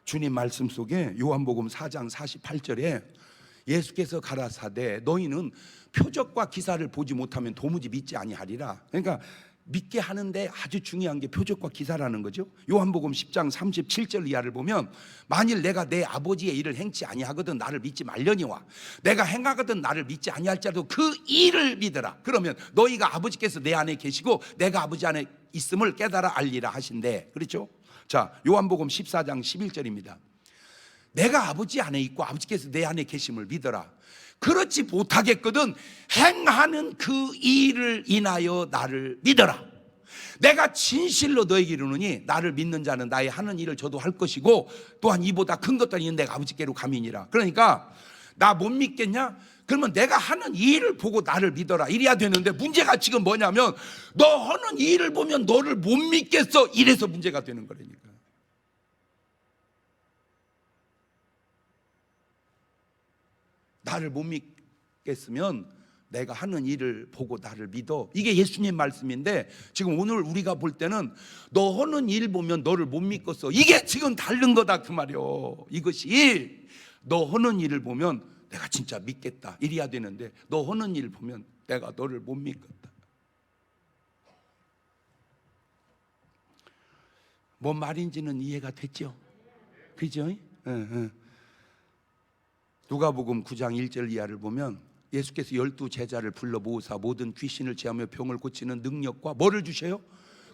주님 말씀 속에 요한복음 4장 48절에 예수께서 가라사대 너희는 표적과 기사를 보지 못하면 도무지 믿지 아니하리라. 그러니까 믿게 하는데 아주 중요한 게 표적과 기사라는 거죠. 요한복음 10장 37절 이하를 보면 만일 내가 내 아버지의 일을 행치 아니하거든 나를 믿지 말려니와 내가 행하거든 나를 믿지 아니할지라도 그 일을 믿으라. 그러면 너희가 아버지께서 내 안에 계시고 내가 아버지 안에 있음을 깨달아 알리라 하신대. 그렇죠? 자, 요한복음 14장 11절입니다. 내가 아버지 안에 있고 아버지께서 내 안에 계심을 믿어라. 그렇지 못하겠거든 행하는 그 일을 인하여 나를 믿어라. 내가 진실로 너에게 이르노니 나를 믿는 자는 나의 하는 일을 저도 할 것이고 또한 이보다 큰 것도 아닌 내가 아버지께로 가미니라. 그러니까 나 못 믿겠냐? 그러면 내가 하는 일을 보고 나를 믿어라 이래야 되는데 문제가 지금 뭐냐면 너 하는 일을 보면 너를 못 믿겠어 이래서 문제가 되는 거라니까. 나를 못 믿겠으면 내가 하는 일을 보고 나를 믿어. 이게 예수님 말씀인데 지금 오늘 우리가 볼 때는 너 하는 일 보면 너를 못 믿겠어. 이게 지금 다른 거다 그 말이요. 이것이 너 하는 일을 보면 내가 진짜 믿겠다 이래야 되는데 너 하는 일을 보면 내가 너를 못 믿겠다. 뭔 말인지는 이해가 됐죠? 그죠? 누가복음 9장 1절 이하를 보면 예수께서 12제자를 불러 모으사 모든 귀신을 제하며 병을 고치는 능력과 뭐를 주셔요?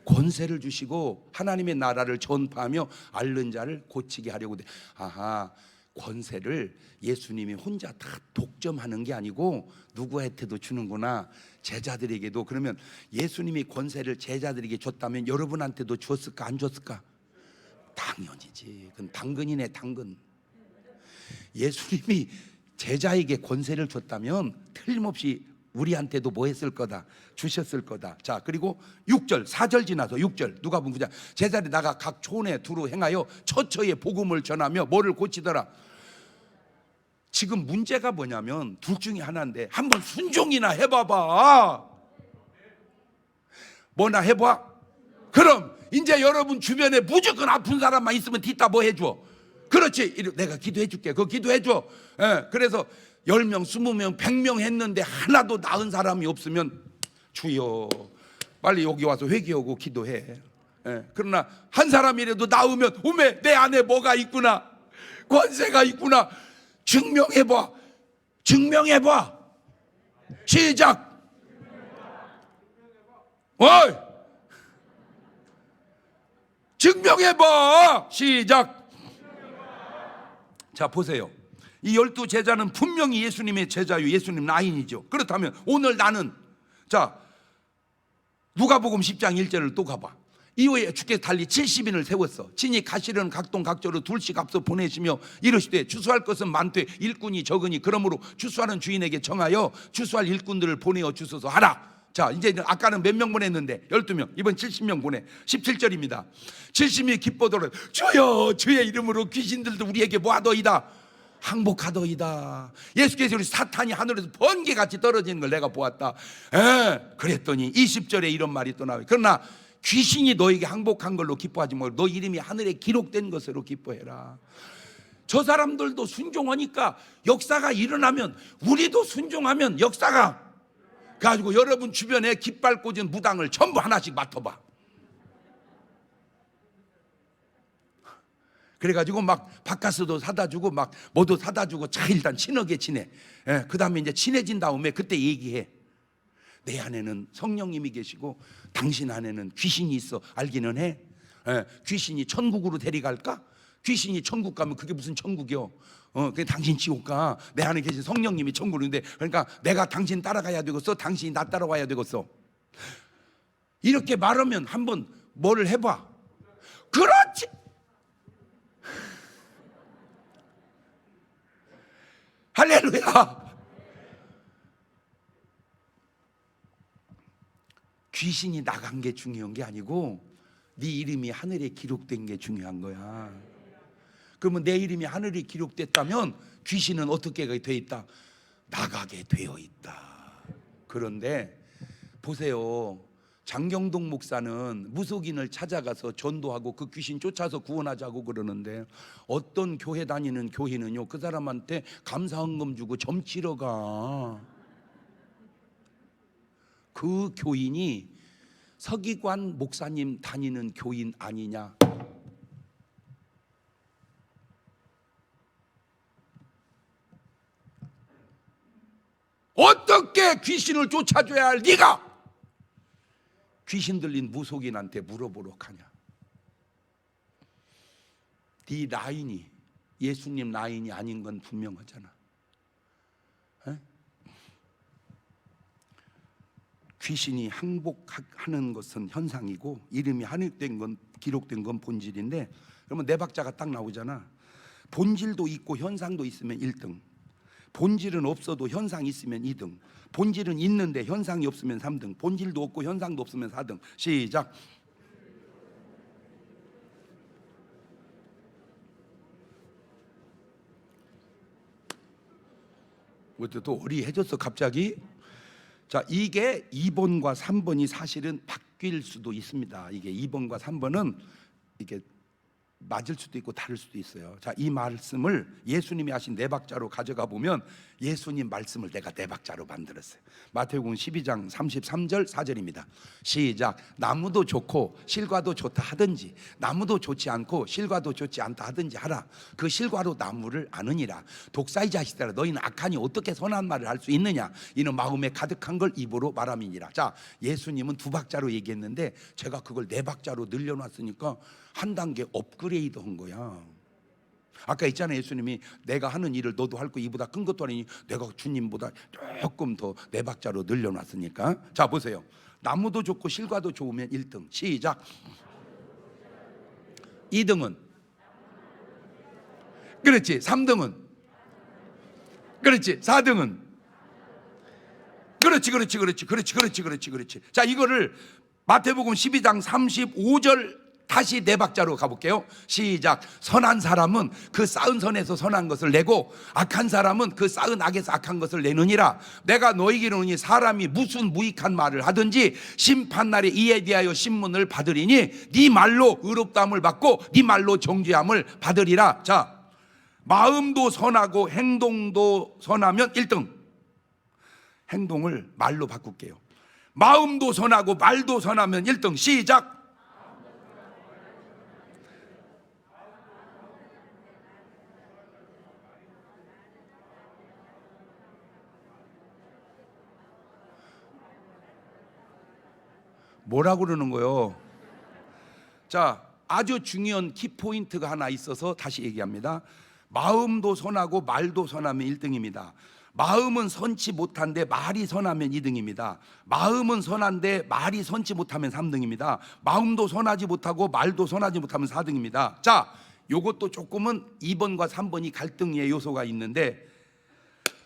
권세를 주시고 하나님의 나라를 전파하며 앓는 자를 고치게 하려고 돼. 아하, 권세를 예수님이 혼자 다 독점하는 게 아니고 누구한테도 주는구나. 제자들에게도. 그러면 예수님이 권세를 제자들에게 줬다면 여러분한테도 주었을까 안 줬을까? 당연이지. 그건 당근이네, 당근. 예수님이 제자에게 권세를 줬다면 틀림없이 우리한테도 뭐 했을 거다? 주셨을 거다. 자, 그리고 6절, 4절 지나서 6절 누가복음 9장 제자들이 나가 각 촌에 두루 행하여 처처에 복음을 전하며 뭐를 고치더라? 지금 문제가 뭐냐면 둘 중에 하나인데 한번 순종이나 해봐봐. 뭐나 해봐. 그럼 이제 여러분 주변에 무조건 아픈 사람만 있으면 뒷다 뭐 해줘? 그렇지. 내가 기도해 줄게. 그거 기도해 줘. 그래서 10명, 20명, 100명 했는데 하나도 나은 사람이 없으면 주여 빨리 여기 와서 회개하고 기도해. 그러나 한 사람이라도 나으면 오메 내 안에 뭐가 있구나, 권세가 있구나. 증명해봐. 증명해봐. 시작. 어이, 증명해봐. 시작. 자, 보세요. 이 12제자는 분명히 예수님의 제자요, 예수님 라인이죠. 그렇다면 오늘 나는, 자, 누가복음 10장 1절을 또 가봐. 이후에 주께서 달리 70인을 세웠어. 친히 가시려는 각동 각조로 둘씩 앞서 보내시며 이르시되 추수할 것은 많되 일꾼이 적으니 그러므로 추수하는 주인에게 청하여 추수할 일꾼들을 보내어 주소서 하라. 자, 이제 아까는 몇 명 보냈는데 12명, 이번 70명 보내. 17절입니다. 70이 기뻐도록 주여 주의 이름으로 귀신들도 우리에게 뭐하더이다? 항복하더이다. 예수께서 우리 사탄이 하늘에서 번개같이 떨어지는 걸 내가 보았다. 그랬더니 20절에 이런 말이 또 나와요. 그러나 귀신이 너에게 항복한 걸로 기뻐하지 말고 너 이름이 하늘에 기록된 것으로 기뻐해라. 저 사람들도 순종하니까 역사가 일어나면 우리도 순종하면 역사가 가지고 여러분 주변에 깃발 꽂은 무당을 전부 하나씩 맡아봐. 그래가지고 막 바카스도 사다 주고 막 뭐도 사다 주고 자 일단 친하게 지내. 그 다음에 이제 친해진 다음에 그때 얘기해. 내 안에는 성령님이 계시고 당신 안에는 귀신이 있어. 알기는 해. 귀신이 천국으로 데려갈까? 귀신이 천국 가면 그게 무슨 천국이요? 그게 당신 지옥 가. 내 안에 계신 성령님이 천국인데, 그러니까 내가 당신 따라가야 되겠어? 당신이 나 따라와야 되겠어? 이렇게 말하면 한번 뭐를 해봐. 그렇지. 할렐루야. 귀신이 나간 게 중요한 게 아니고 네 이름이 하늘에 기록된 게 중요한 거야. 그러면 내 이름이 하늘에 기록됐다면 귀신은 어떻게 돼 있다? 나가게 되어 있다. 그런데 보세요. 장경동 목사는 무속인을 찾아가서 전도하고 그 귀신 쫓아서 구원하자고 그러는데 어떤 교회 다니는 교회는요, 그 사람한테 감사헌금 주고 점치러 가. 그 교인이 서기관 목사님 다니는 교인 아니냐? 어떻게 귀신을 쫓아줘야 할 네가 귀신 들린 무속인한테 물어보러 가냐? 네 라인이 예수님 라인이 아닌 건 분명하잖아. 귀신이 항복하는 것은 현상이고 이름이 하늘된 건 기록된 건 본질인데, 그러면 네 박자가 딱 나오잖아. 본질도 있고 현상도 있으면 1등, 본질은 없어도 현상이 있으면 2등, 본질은 있는데 현상이 없으면 3등, 본질도 없고 현상도 없으면 4등. 시작. 또 어리해졌어 갑자기. 자, 이게 2번과 3번이 사실은 바뀔 수도 있습니다. 이게 2번과 3번은 이게 맞을 수도 있고 다를 수도 있어요. 자, 이 말씀을 예수님이 하신 네 박자로 가져가 보면 예수님 말씀을 내가 네 박자로 만들었어요. 마태복음 12장 33절 4절입니다. 시작. 나무도 좋고 실과도 좋다 하든지 나무도 좋지 않고 실과도 좋지 않다 하든지 하라. 그 실과로 나무를 아느니라. 독사의 자식들아 너희는 악하니 어떻게 선한 말을 할 수 있느냐. 이는 마음에 가득한 걸 입으로 말함이니라. 자, 예수님은 두 박자로 얘기했는데 제가 그걸 네 박자로 늘려놨으니까 한 단계 업그레이드 한 거야. 아까 있잖아요. 예수님이 내가 하는 일을 너도 할 거 이보다 큰 것도 아니니 내가 주님보다 조금 더 네 박자로 늘려놨으니까. 자, 보세요. 나무도 좋고 실과도 좋으면 1등. 시작. 2등은? 그렇지. 3등은? 그렇지. 4등은? 그렇지. 자, 이거를 마태복음 12장 35절 다시 네 박자로 가볼게요. 시작. 선한 사람은 그 쌓은 선에서 선한 것을 내고 악한 사람은 그 쌓은 악에서 악한 것을 내느니라. 내가 너희에게 이르노니 사람이 무슨 무익한 말을 하든지 심판날에 이에 대하여 신문을 받으리니 네 말로 의롭다함을 받고 네 말로 정죄함을 받으리라. 자, 마음도 선하고 행동도 선하면 1등. 행동을 말로 바꿀게요. 마음도 선하고 말도 선하면 1등. 시작. 뭐라고 그러는 거요? 자, 아주 중요한 키포인트가 하나 있어서 다시 얘기합니다. 마음도 선하고 말도 선하면 1등입니다. 마음은 선치 못한데 말이 선하면 2등입니다. 마음은 선한데 말이 선치 못하면 3등입니다. 마음도 선하지 못하고 말도 선하지 못하면 4등입니다. 자, 요것도 조금은 2번과 3번이 갈등의 요소가 있는데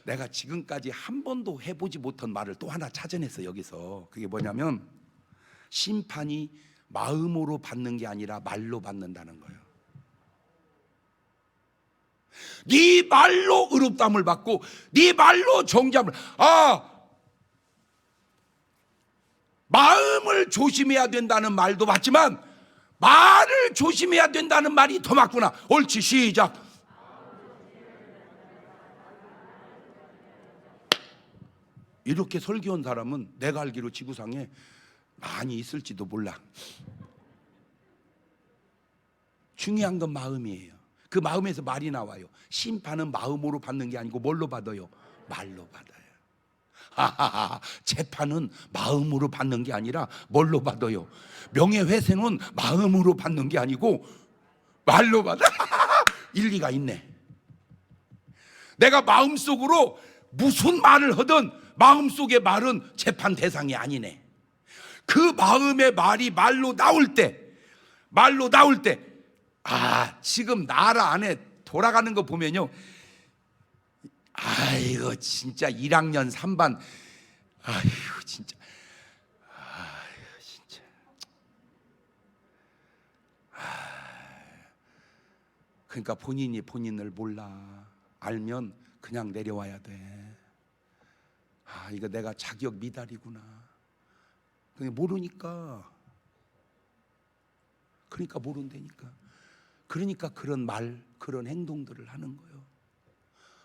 내가 지금까지 한 번도 해보지 못한 말을 또 하나 찾아냈어. 여기서 그게 뭐냐면 심판이 마음으로 받는 게 아니라 말로 받는다는 거예요. 네 말로 의롭다함을 받고 네 말로 정죄함을. 마음을 조심해야 된다는 말도 맞지만 말을 조심해야 된다는 말이 더 맞구나. 옳지. 시작. 이렇게 설교한 사람은 내가 알기로 지구상에 많이 있을지도 몰라. 중요한 건 마음이에요. 그 마음에서 말이 나와요. 심판은 마음으로 받는 게 아니고 뭘로 받아요? 말로 받아요. 재판은 마음으로 받는 게 아니라 뭘로 받아요? 명예회생은 마음으로 받는 게 아니고 말로 받아. 일리가 있네. 내가 마음속으로 무슨 말을 하든 마음속의 말은 재판 대상이 아니네. 그 마음의 말이 말로 나올 때 지금 나라 안에 돌아가는 거 보면요, 아이고 진짜 1학년 3반 아이고 진짜 그러니까 본인이 본인을 몰라. 알면 그냥 내려와야 돼. 이거 내가 자격 미달이구나. 모르니까. 그러니까 모른다니까. 그러니까 그런 말, 그런 행동들을 하는 거예요.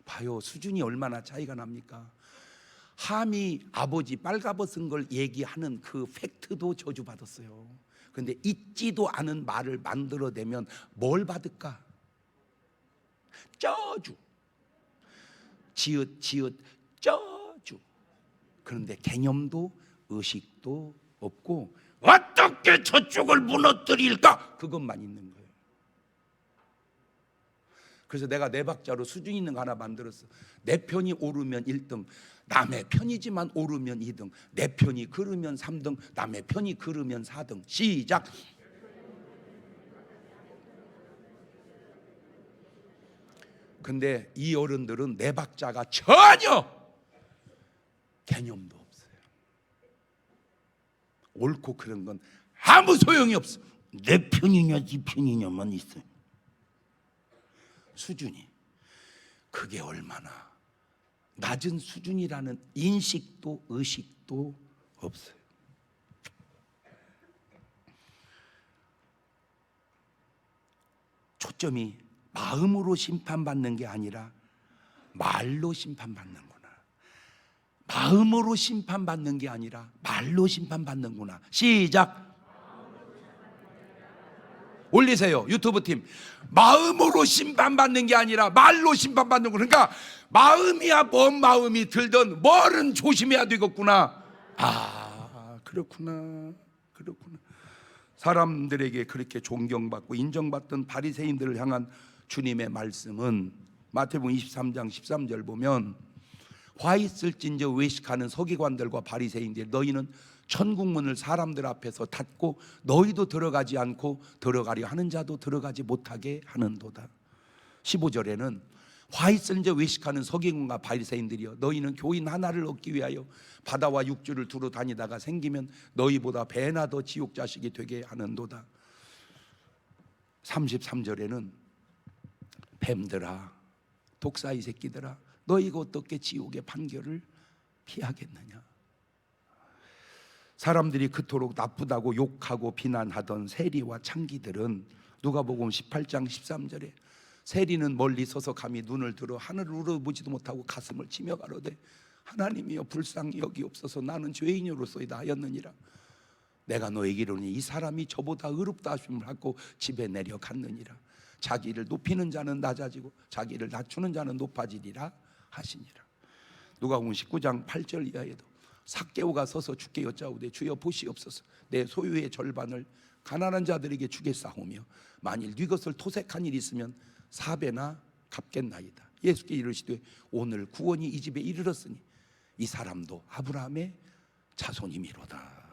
봐요, 수준이 얼마나 차이가 납니까? 함이 아버지 빨가벗은 걸 얘기하는 그 팩트도 저주받았어요. 그런데 있지도 않은 말을 만들어내면 뭘 받을까? 저주. 지읒 저주. 그런데 개념도 의식도 없고 어떻게 저쪽을 무너뜨릴까? 그것만 있는 거예요. 그래서 내가 네 박자로 수준 있는 거 하나 만들었어. 내 편이 오르면 1등, 남의 편이지만 오르면 2등, 내 편이 그르면 3등, 남의 편이 그르면 4등. 시작. 근데 이 어른들은 네 박자가 전혀 개념도 없어요. 옳고 그런 건 아무 소용이 없어. 내 편이냐 네 편이냐만 있어요. 수준이 그게 얼마나 낮은 수준이라는 인식도 의식도 없어요. 초점이 마음으로 심판받는 게 아니라 말로 심판받는구나. 마음으로 심판받는 게 아니라 말로 심판받는구나. 시작. 올리세요, 유튜브 팀. 마음으로 심판받는 게 아니라 말로 심판받는구나. 그러니까 마음이야 뭔 마음이 들든 뭐는 조심해야 되겠구나. 아, 그렇구나. 사람들에게 그렇게 존경받고 인정받던 바리새인들을 향한 주님의 말씀은 마태복음 23장 13절 보면, 화 있을진저 외식하는 서기관들과 바리새인들, 너희는 천국문을 사람들 앞에서 닫고 너희도 들어가지 않고 들어가려 하는 자도 들어가지 못하게 하는도다. 15절에는 화 있을진저 외식하는 서기관과 바리새인들이여, 너희는 교인 하나를 얻기 위하여 바다와 육지를 두루 다니다가 생기면 너희보다 배나 더 지옥 자식이 되게 하는도다. 33절에는 뱀들아, 독사이 새끼들아, 너희가 어떻게 지옥의 판결을 피하겠느냐. 사람들이 그토록 나쁘다고 욕하고 비난하던 세리와 창기들은 누가복음 18장 13절에 세리는 멀리 서서 감히 눈을 들어 하늘을 우러보지도 못하고 가슴을 치며 가로되 하나님이여 불쌍히 여기옵소서, 나는 죄인으로서이다 하였느니라. 내가 너에게 이르노니 이 사람이 저보다 의롭다 하심을 받고 집에 내려갔느니라. 자기를 높이는 자는 낮아지고 자기를 낮추는 자는 높아지리라 하시니라. 누가복음 19장 8절 이하에도 삭개오가 서서 주께 여짜오되 주여 보시옵소서, 내 소유의 절반을 가난한 자들에게 주겠사오며 만일 네 것을 토색한 일이 있으면 4배나 갚겠나이다. 예수께 이르시되 오늘 구원이 이 집에 이르렀으니 이 사람도 아브라함의 자손이미로다.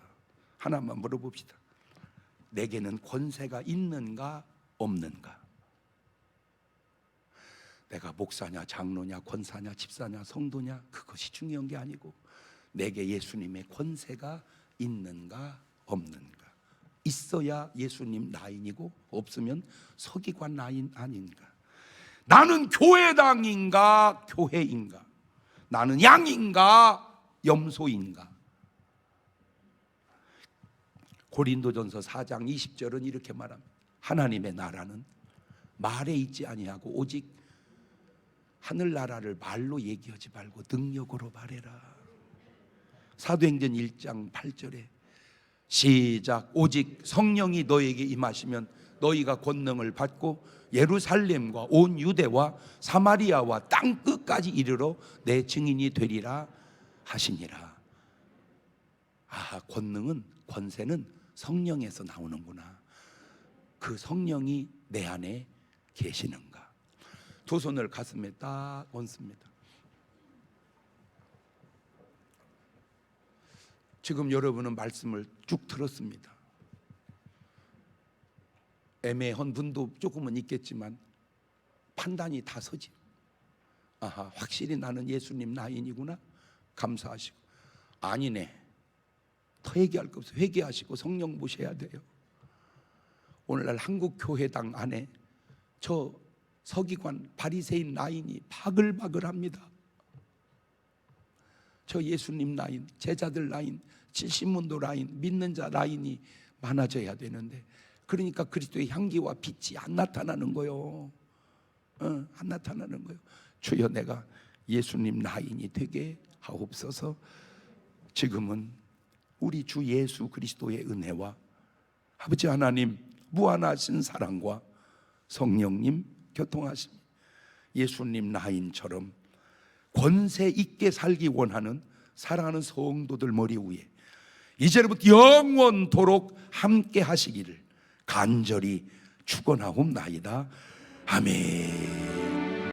하나만 물어봅시다. 내게는 권세가 있는가 없는가? 내가 목사냐 장로냐 권사냐 집사냐 성도냐 그것이 중요한 게 아니고 내게 예수님의 권세가 있는가 없는가. 있어야 예수님 라인이고 없으면 서기관 라인 아닌가. 나는 교회당인가 교회인가? 나는 양인가 염소인가? 고린도전서 4장 20절은 이렇게 말합니다. 하나님의 나라는 말에 있지 아니하고 오직 하늘나라를 말로 얘기하지 말고 능력으로 말해라. 사도행전 1장 8절에 시작. 오직 성령이 너에게 임하시면 너희가 권능을 받고 예루살렘과 온 유대와 사마리아와 땅 끝까지 이르러 내 증인이 되리라 하시니라. 아, 권능은, 권세는 성령에서 나오는구나. 그 성령이 내 안에 계시는가. 두 손을 가슴에 딱 얹습니다. 지금 여러분은 말씀을 쭉 들었습니다. 애매한 분도 조금은 있겠지만 판단이 다 서지. 아하, 확실히 나는 예수님 라인이구나 감사하시고, 아니네 더 얘기할 거 없어요. 회개하시고 성령 모셔야 돼요. 오늘날 한국교회당 안에 저 서기관 바리새인 라인이 바글바글합니다. 저 예수님 라인, 제자들 라인, 칠신문도 라인, 믿는 자 라인이 많아져야 되는데, 그러니까 그리스도의 향기와 빛이 안 나타나는 거요. 안 나타나는 거요. 주여 내가 예수님 라인이 되게 하옵소서. 지금은 우리 주 예수 그리스도의 은혜와 아버지 하나님 무한하신 사랑과 성령님 교통하심, 예수님 라인처럼 권세 있게 살기 원하는 사랑하는 성도들 머리 위에 이제부터 영원토록 함께 하시기를 간절히 축원하옵나이다. 아멘.